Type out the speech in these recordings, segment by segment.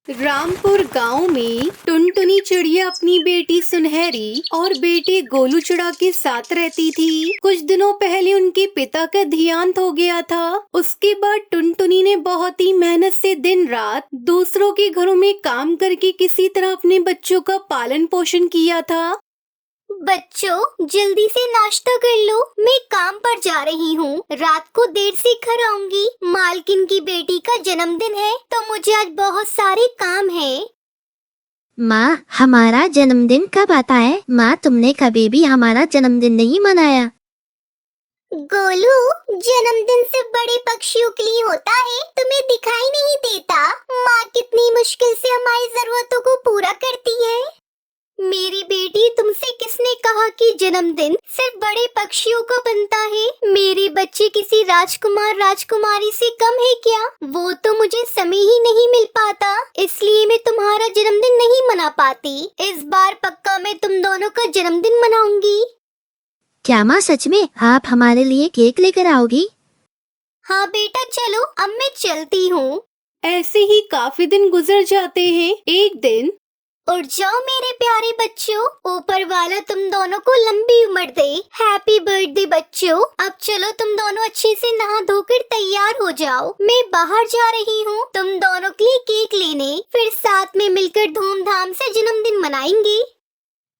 रामपुर गांव में टुनटुनी चिड़िया अपनी बेटी सुनहरी और बेटे गोलू चिड़ा के साथ रहती थी। कुछ दिनों पहले उनके पिता का देहांत हो गया था। उसके बाद टुनटुनी ने बहुत ही मेहनत से दिन रात दूसरों के घरों में काम करके किसी तरह अपने बच्चों का पालन पोषण किया था। बच्चों, जल्दी से नाश्ता कर लो, मैं काम पर जा रही हूँ। रात को देर से घर आऊंगी। मालकिन की बेटी का जन्मदिन है तो मुझे आज बहुत सारे काम है। माँ, हमारा जन्मदिन कब आता है? माँ, तुमने कभी भी हमारा जन्मदिन नहीं मनाया। गोलू, जन्मदिन सिर्फ बड़े पक्षियों के लिए होता है, तुम्हें दिखाई नहीं देता? माँ कितनी मुश्किल से हमारी जरूरतों को पूरा करती है। मेरी बेटी, तुमसे किसने कहा कि जन्मदिन सिर्फ बड़े पक्षियों का बनता है? मेरे बच्चे किसी राजकुमार राजकुमारी से कम है क्या? वो तो मुझे समय ही नहीं मिल पाता, इसलिए मैं तुम्हारा जन्मदिन नहीं मना पाती। इस बार पक्का मैं तुम दोनों का जन्मदिन मनाऊंगी। क्या माँ, सच में आप हमारे लिए केक लेकर आओगी? हाँ बेटा, चलो अब मैं चलती हूँ। ऐसे ही काफी दिन गुजर जाते हैं। एक दिन उठ जाओ मेरे प्यारे बच्चों, ऊपर वाला तुम दोनों को लंबी उम्र दे। हैप्पी बर्थडे बच्चों। अब चलो तुम दोनों अच्छे से नहा धोकर तैयार हो जाओ, मैं बाहर जा रही हूँ तुम दोनों के लिए केक लेने। फिर साथ में मिलकर धूमधाम से जन्मदिन मनाएंगे।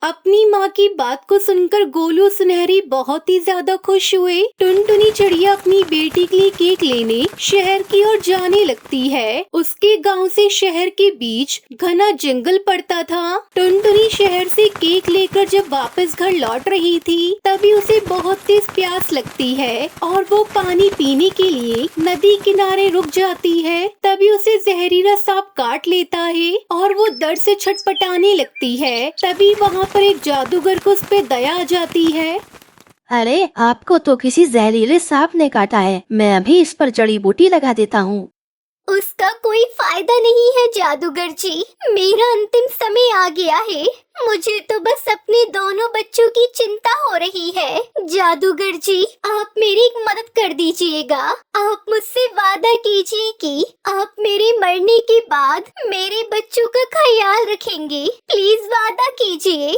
अपनी माँ की बात को सुनकर गोलू सुनहरी बहुत ही ज्यादा खुश हुए। टुनटुनी चिड़िया अपनी बेटी के लिए केक लेने शहर की ओर जाने लगती है। उसके गांव से शहर के बीच घना जंगल पड़ता था। टुनटुनी शहर से केक लेकर जब वापस घर लौट रही थी, तभी उसे बहुत तेज प्यास लगती है और वो पानी पीने के लिए नदी किनारे रुक जाती है। तभी उसे जहरीला सांप काट लेता है और वो दर्द से छटपटाने लगती है। तभी वहाँ पर एक जादूगर को उस पे दया आ जाती है। अरे, आपको तो किसी जहरीले सांप ने काटा है। मैं अभी इस पर जड़ी बूटी लगा देता हूँ। उसका कोई फायदा नहीं है जादूगर जी, मेरा अंतिम समय आ गया है। मुझे तो बस अपने दोनों बच्चों की चिंता हो रही है। जादूगर जी, आप मेरी मदद कर दीजिएगा। आप मुझसे वादा कीजिए कि आप मेरे मरने के बाद मेरे बच्चों का ख्याल रखेंगे। प्लीज वादा कीजिए।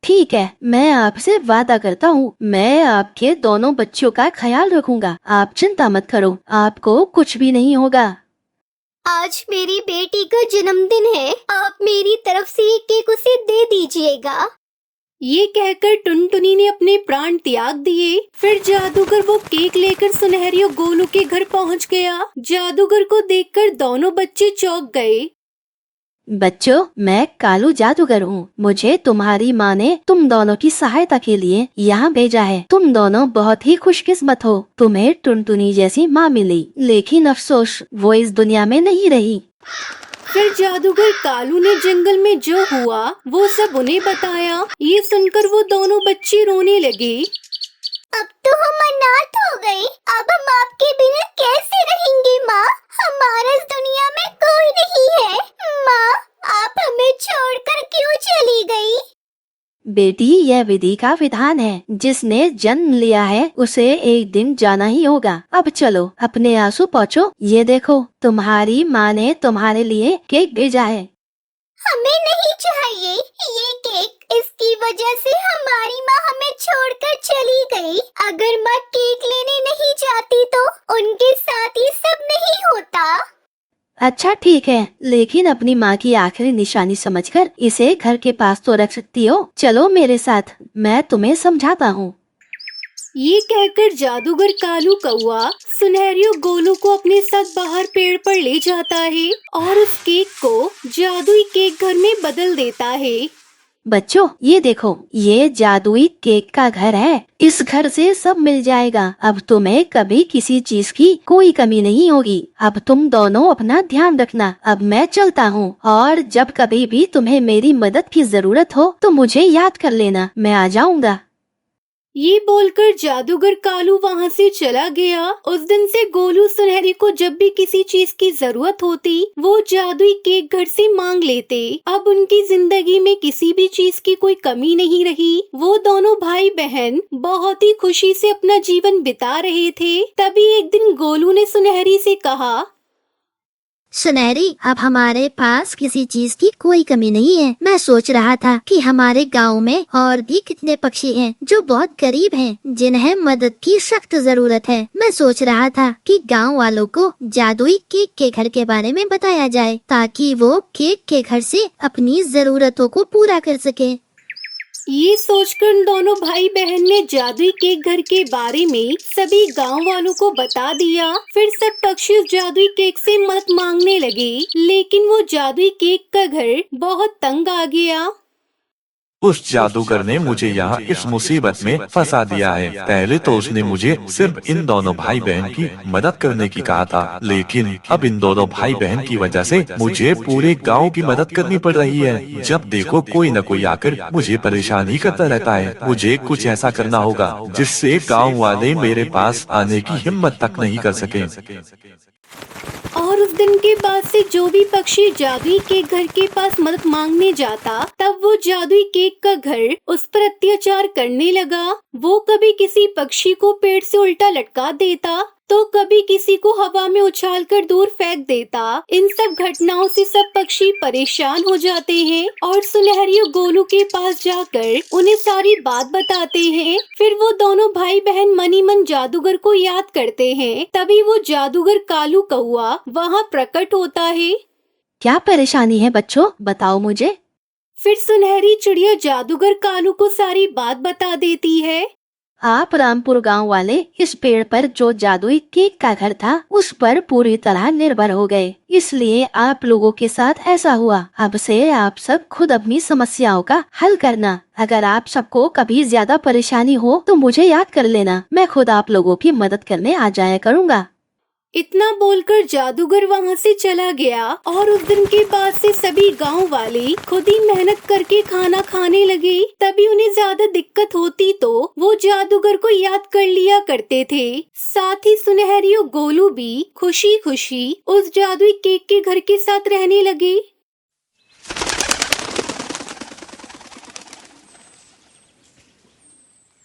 ठीक है, मैं आपसे वादा करता हूँ, मैं आपके दोनों बच्चों का ख्याल रखूंगा। आप चिंता मत करो, आपको कुछ भी नहीं होगा। आज मेरी बेटी का जन्मदिन है, आप मेरी तरफ से ये केक उसे दे दीजिएगा। ये कहकर टुनटुनी ने अपने प्राण त्याग दिए। फिर जादूगर वो केक लेकर सुनहरी और गोलू के घर पहुंच गया। जादूगर को देखकर दोनों बच्चे चौंक गए। बच्चों, मैं कालू जादूगर हूँ। मुझे तुम्हारी माँ ने तुम दोनों की सहायता के लिए यहाँ भेजा है। तुम दोनों बहुत ही खुशकिस्मत हो, तुम्हें टुनटुनी जैसी माँ मिली। लेकिन अफसोस, वो इस दुनिया में नहीं रही। फिर जादूगर कालू ने जंगल में जो हुआ वो सब उन्हें बताया। ये सुनकर वो दोनों बच्चे रोने लगे। अब तो हम अनाथ हो गए। अब हम आपके बिना कैसे रहेंगे माँ? हमारा इस दुनिया में कोई नहीं है। माँ, आप हमें छोड़कर क्यों चली गई? बेटी, यह विधि का विधान है। जिसने जन्म लिया है उसे एक दिन जाना ही होगा। अब चलो, अपने आंसू पोंछो। ये देखो, तुम्हारी माँ ने तुम्हारे लिए केक भेजा है। हमें नहीं चाहिए ये केक। इसकी वजह से हमारी माँ हमें छोड़कर चली गई। अगर माँ केक लेने नहीं जाती तो उनके साथ ये सब नहीं होता। अच्छा ठीक है, लेकिन अपनी माँ की आखिरी निशानी समझकर इसे घर के पास तो रख सकती हो। चलो मेरे साथ, मैं तुम्हें समझाता हूँ। ये कहकर जादूगर कालू कौआ सुनहरी और गोलू को अपने साथ बाहर पेड़ पर ले जाता है और उस केक को जादुई केक घर में बदल देता है। बच्चों, ये देखो, ये जादुई केक का घर है। इस घर से सब मिल जाएगा। अब तुम्हें कभी किसी चीज की कोई कमी नहीं होगी। अब तुम दोनों अपना ध्यान रखना। अब मैं चलता हूँ, और जब कभी भी तुम्हें मेरी मदद की जरूरत हो तो मुझे याद कर लेना, मैं आ जाऊँगा। ये बोलकर जादूगर कालू वहाँ से चला गया। उस दिन से गोलू सुनहरी को जब भी किसी चीज की जरूरत होती, वो जादुई केक घर से मांग लेते। अब उनकी जिंदगी में किसी भी चीज की कोई कमी नहीं रही। वो दोनों भाई बहन बहुत ही खुशी से अपना जीवन बिता रहे थे। तभी एक दिन गोलू ने सुनहरी से कहा, सुनहरी, अब हमारे पास किसी चीज की कोई कमी नहीं है। मैं सोच रहा था कि हमारे गांव में और भी कितने पक्षी हैं जो बहुत गरीब हैं, जिन्हें मदद की सख्त जरूरत है। मैं सोच रहा था कि गांव वालों को जादुई केक के घर के बारे में बताया जाए ताकि वो केक के घर से अपनी जरूरतों को पूरा कर सके। ये सोचकर उन दोनों भाई बहन ने जादुई केक घर के बारे में सभी गांव वालों को बता दिया। फिर सब पक्षी उस जादुई केक से मदद मांगने लगे, लेकिन वो जादुई केक का घर बहुत तंग आ गया। उस जादूगर ने मुझे यहाँ इस मुसीबत में फंसा दिया है। पहले तो उसने मुझे सिर्फ इन दोनों भाई बहन की मदद करने की कहा था, लेकिन अब इन दोनों भाई बहन की वजह से मुझे पूरे गांव की मदद करनी पड़ रही है। जब देखो कोई न कोई आकर मुझे परेशान ही करता रहता है। मुझे कुछ ऐसा करना होगा जिससे गाँव वाले मेरे पास आने की हिम्मत तक नहीं कर सके। और उस दिन के बाद से जो भी पक्षी जादुई केक घर के पास मदद मांगने जाता, तब वो जादुई केक का घर उस पर अत्याचार करने लगा। वो कभी किसी पक्षी को पेड़ से उल्टा लटका देता, तो कभी किसी को हवा में उछालकर दूर फेंक देता। इन सब घटनाओं से सब पक्षी परेशान हो जाते हैं और सुनहरी और गोलू के पास जाकर उन्हें सारी बात बताते हैं। फिर वो दोनों भाई बहन मनी मन जादूगर को याद करते हैं। तभी वो जादूगर कालू कौआ वहाँ प्रकट होता है। क्या परेशानी है बच्चों, बताओ मुझे। फिर सुनहरी चिड़िया जादूगर कालू को सारी बात बता देती है। आप रामपुर गांव वाले इस पेड़ पर जो जादुई केक का घर था उस पर पूरी तरह निर्भर हो गए, इसलिए आप लोगों के साथ ऐसा हुआ। अब से आप सब खुद अपनी समस्याओं का हल करना। अगर आप सबको कभी ज्यादा परेशानी हो तो मुझे याद कर लेना, मैं खुद आप लोगों की मदद करने आ जाया करूँगा। इतना बोलकर जादूगर वहाँ से चला गया और उस दिन के बाद से सभी गांव वाले खुद ही मेहनत करके खाना खाने लगे। तभी उन्हें ज्यादा दिक्कत होती तो वो जादूगर को याद कर लिया करते थे। साथ ही सुनहरी और गोलू भी खुशी खुशी उस जादुई केक के घर के साथ रहने लगे।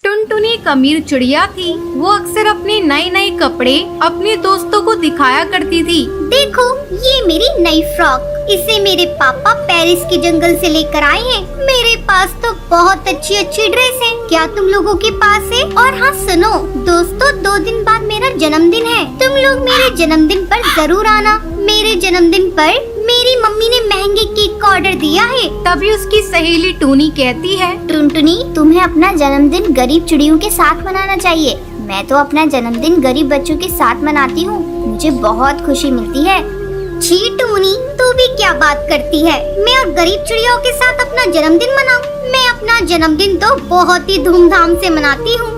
टुनटुनी एक अमीर चिड़िया थी। वो अक्सर अपने नए नए कपड़े अपने दोस्तों को दिखाया करती थी। देखो, ये मेरी नई फ्रॉक, इसे मेरे पापा पेरिस के जंगल से लेकर आए हैं। मेरे पास तो बहुत अच्छी अच्छी ड्रेस है, क्या तुम लोगों के पास है? और हाँ सुनो दोस्तों, 2 दिन बाद मेरा जन्मदिन है, तुम लोग मेरे जन्मदिन पर जरूर आना। मेरे जन्मदिन पर मेरी मम्मी ने महंगे केक का ऑर्डर दिया है। तभी उसकी सहेली टूनी कहती है, टुनटुनी, तुम्हें अपना जन्मदिन गरीब चिड़ियों के साथ मनाना चाहिए। मैं तो अपना जन्मदिन गरीब बच्चों के साथ मनाती हूँ, मुझे बहुत खुशी मिलती है। छी टूनी, तू भी क्या बात करती है? मैं और गरीब चिड़ियों के साथ अपना जन्मदिन मनाऊं? मैं अपना जन्मदिन तो बहुत ही धूमधाम से मनाती हूँ।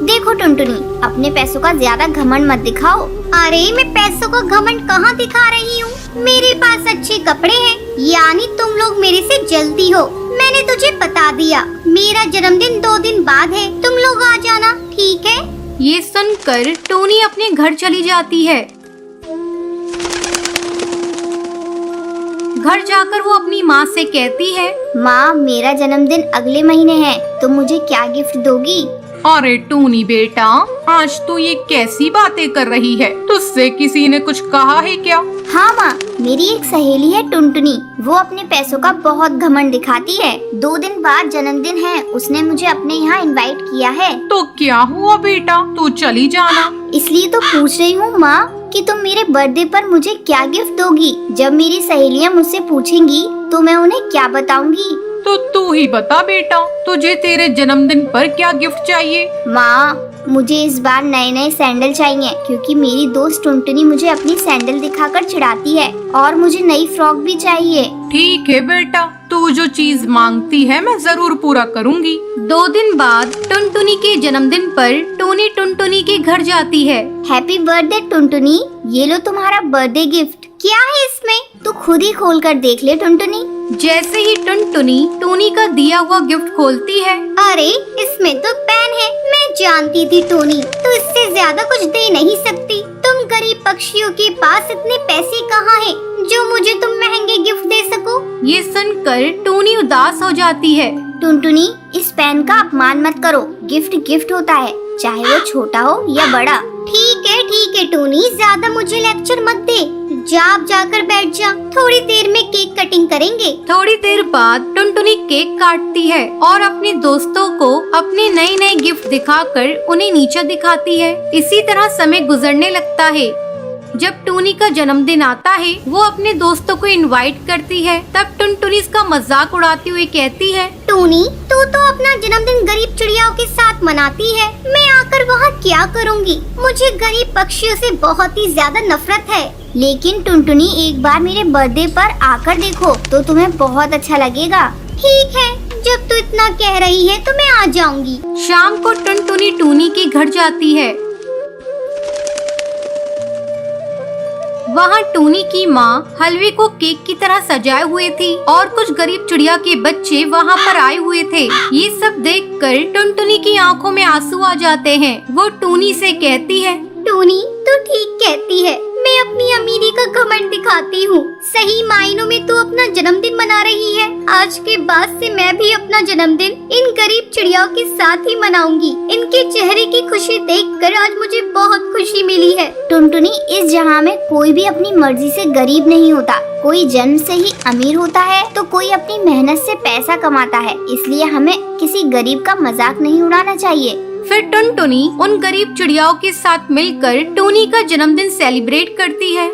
देखो टुनटुनी, अपने पैसों का ज्यादा घमंड मत दिखाओ। अरे मैं पैसों का घमंड कहाँ दिखा रही हूँ? मेरे पास अच्छे कपड़े हैं, यानी तुम लोग मेरे से जलती हो। मैंने तुझे बता दिया, मेरा जन्मदिन 2 दिन बाद है, तुम लोग आ जाना, ठीक है? ये सुनकर टोनी अपने घर चली जाती है। घर जाकर वो अपनी माँ से कहती है, माँ, मेरा जन्मदिन अगले महीने है, तुम मुझे क्या गिफ्ट दोगी? अरे टूनी बेटा, आज तू ये कैसी बातें कर रही है? तुझसे किसी ने कुछ कहा है क्या? हाँ माँ, मेरी एक सहेली है टुनटुनी, वो अपने पैसों का बहुत घमंड दिखाती है। 2 दिन बाद जन्मदिन है, उसने मुझे अपने यहाँ इनवाइट किया है। तो क्या हुआ बेटा, तू चली जाना। इसलिए तो पूछ रही हूँ माँ कि तुम मेरे बर्थडे पर मुझे क्या गिफ्ट दोगी? जब मेरी सहेलियाँ मुझसे पूछेंगी तो मैं उन्हें क्या बताऊंगी? तो तू ही बता बेटा, तुझे तेरे जन्मदिन पर क्या गिफ्ट चाहिए? माँ, मुझे इस बार नए नए सैंडल चाहिए, क्योंकि मेरी दोस्त टुनटुनी मुझे अपनी सैंडल दिखाकर चिढ़ाती है, और मुझे नई फ्रॉक भी चाहिए। ठीक है बेटा, तू जो चीज मांगती है मैं जरूर पूरा करूँगी। 2 दिन बाद टुनटुनी के जन्मदिन पर टोनी टुनटुनी के घर जाती है। हैप्पी बर्थडे टुनटुनी, ये लो तुम्हारा बर्थडे गिफ्ट। क्या है इसमें? तू खुद ही खोल कर देख ले टुनटुनी। जैसे ही टुनटुनी टोनी का दिया हुआ गिफ्ट खोलती है, अरे इसमें तो पेन है। मैं जानती थी टोनी, तू इससे ज्यादा कुछ दे नहीं सकती। तुम गरीब पक्षियों के पास इतने पैसे कहाँ हैं जो मुझे तुम महंगे गिफ्ट दे सको? ये सुनकर टोनी उदास हो जाती है। टुनटुनी, इस पेन का अपमान मत करो। गिफ्ट गिफ्ट होता है, चाहे वो छोटा हो या बड़ा, ठीक है टूनी, ज्यादा मुझे लेक्चर मत दे। आप जाकर बैठ जा, थोड़ी देर में केक कटिंग करेंगे। थोड़ी देर बाद टुनटुनी केक काटती है और अपने दोस्तों को अपने नए नए गिफ्ट दिखाकर उन्हें नीचे दिखाती है। इसी तरह समय गुजरने लगता है। जब टूनी का जन्मदिन आता है, वो अपने दोस्तों को इनवाइट करती है। तब टुनटुनी इसका मजाक उड़ाती हुई कहती है, टूनी, तू तो अपना जन्मदिन गरीब चिड़ियाओं के साथ मनाती है, मैं आकर वहाँ क्या करूँगी? मुझे गरीब पक्षियों से बहुत ही ज्यादा नफरत है। लेकिन टुनटुनी, एक बार मेरे बर्थडे पर आकर देखो तो तुम्हें बहुत अच्छा लगेगा। ठीक है, जब तू इतना कह रही है तो मैं आ जाऊंगी। शाम को टुनटुनी टूनी के घर जाती है। वहाँ टूनी की माँ हलवे को केक की तरह सजाए हुए थी और कुछ गरीब चिड़िया के बच्चे वहाँ पर आए हुए थे। ये सब देखकर टुनटुनी की आंखों में आंसू आ जाते हैं। वो टूनी से कहती है, टूनी, तू ठीक कहती है, मैं अपनी अमीरी का घमंड दिखाती हूँ। सही मायनों में तू अपना जन्मदिन मना रही है। आज के बाद से मैं भी अपना जन्मदिन इन गरीब चिड़ियाओं के साथ ही मनाऊंगी। इनके चेहरे की खुशी देखकर आज मुझे बहुत खुशी मिली है। टुनटुनी, इस जहाँ में कोई भी अपनी मर्जी से गरीब नहीं होता। कोई जन्म से ही अमीर होता है तो कोई अपनी मेहनत से पैसा कमाता है। इसलिए हमें किसी गरीब का मजाक नहीं उड़ाना चाहिए। फिर टुनटुनी उन गरीब चिड़ियाओं के साथ मिलकर टूनी का जन्मदिन सेलिब्रेट करती है।